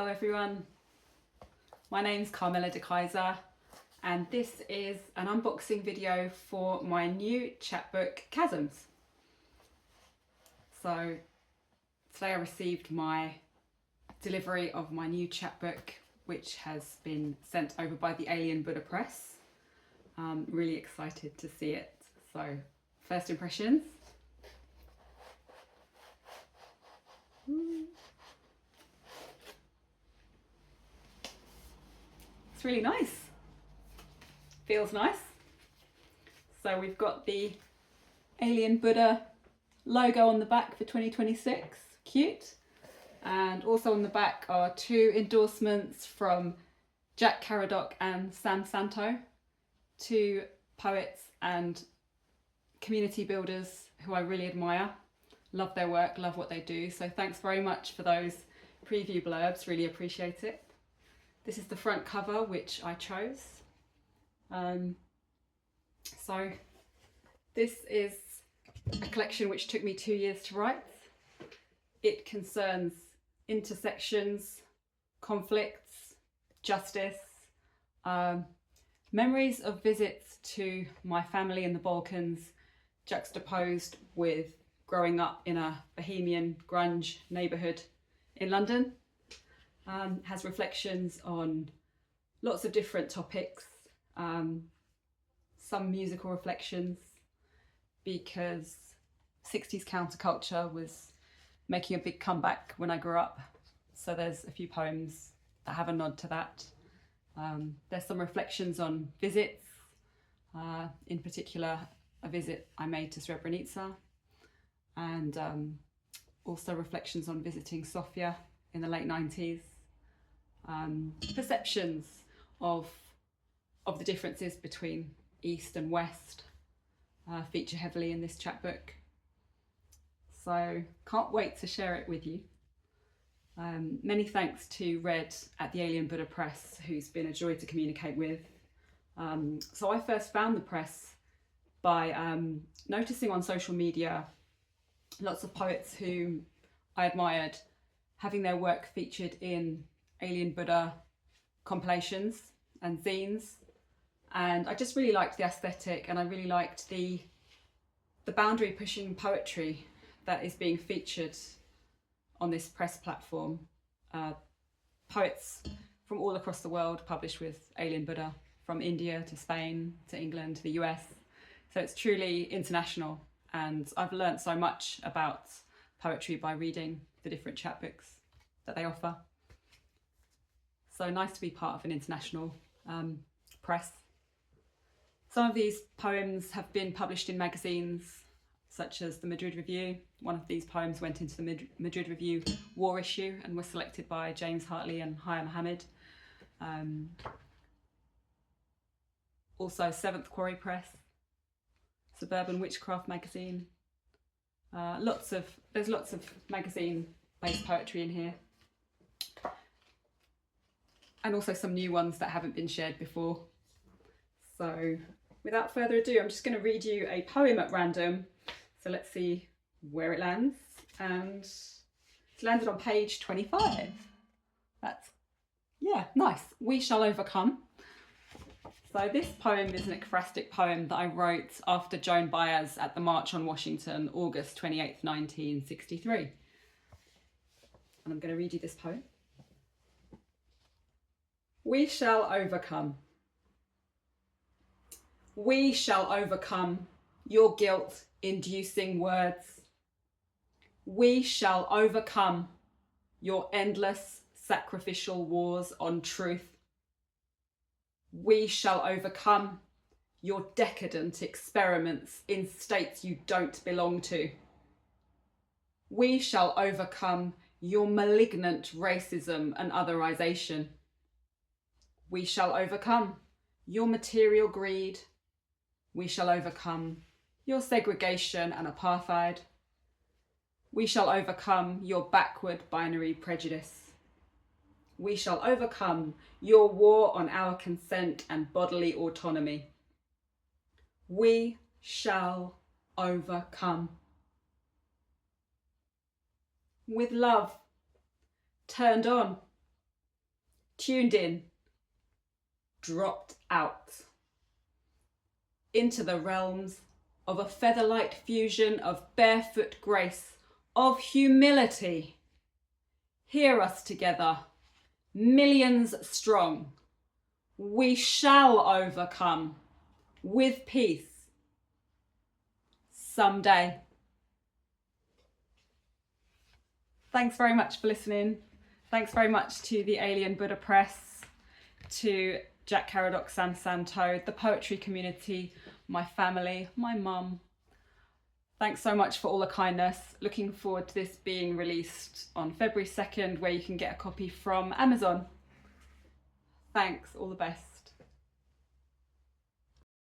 Hello everyone, my name's Carmella de Keyser and this is an unboxing video for my new chapbook Chasms. So today I received my delivery of my new chapbook, which has been sent over by the Alien Buddha Press. I'm really excited to see it. So first impressions. It's really nice, feels nice. So we've got the Alien Buddha logo on the back for 2026, cute. And also on the back are two endorsements from Jack Caradoc and Sam Santo, two poets and community builders who I really admire. Love their work, love what they do. So thanks very much for those preview blurbs, really appreciate it. This is the front cover, which I chose. So this is a collection which took me 2 years to write. It concerns intersections, conflicts, justice, memories of visits to my family in the Balkans, juxtaposed with growing up in a bohemian grunge neighbourhood in London. Has reflections on lots of different topics, some musical reflections, because 60s counterculture was making a big comeback when I grew up. So there's a few poems that have a nod to that. There's some reflections on visits, in particular a visit I made to Srebrenica, and also reflections on visiting Sofia in the late 90s. Perceptions of the differences between East and West feature heavily in this chapbook. So can't wait to share it with you. Many thanks to Red at the Alien Buddha Press, who's been a joy to communicate with. So I first found the press by noticing on social media lots of poets who I admired having their work featured in Alien Buddha compilations and zines, and I just really liked the aesthetic, and I really liked the boundary pushing poetry that is being featured on this press platform. Poets from all across the world published with Alien Buddha, from India to Spain to England to the US, so it's truly international, and I've learnt so much about poetry by reading the different chapbooks that they offer. So nice to be part of an international press. Some of these poems have been published in magazines such as the Madrid Review. One of these poems went into the Madrid Review War issue and was selected by James Hartley and Haya Mohammed. Also Seventh Quarry Press, Suburban Witchcraft magazine. There's lots of magazine-based poetry in here. And also some new ones that haven't been shared before. So without further ado, I'm just going to read you a poem at random. So let's see where it lands. And it's landed on page 25. That's, yeah, nice. We Shall Overcome. So this poem is an ekphrastic poem that I wrote after Joan Baez at the March on Washington, August 28th, 1963. And I'm going to read you this poem. We shall overcome. We shall overcome your guilt-inducing words. We shall overcome your endless sacrificial wars on truth. We shall overcome your decadent experiments in states you don't belong to. We shall overcome your malignant racism and otherization. We shall overcome your material greed. We shall overcome your segregation and apartheid. We shall overcome your backward binary prejudice. We shall overcome your war on our consent and bodily autonomy. We shall overcome. With love turned on tuned in, dropped out into the realms of a featherlight fusion of barefoot grace, of humility. Hear us together, millions strong. We shall overcome with peace someday. Thanks very much for listening. Thanks very much to the Alien Buddha Press, to Jack Caradoc San Santo, the poetry community, my family, my mum. Thanks so much for all the kindness. Looking forward to this being released on February 2nd, where you can get a copy from Amazon. Thanks, all the best.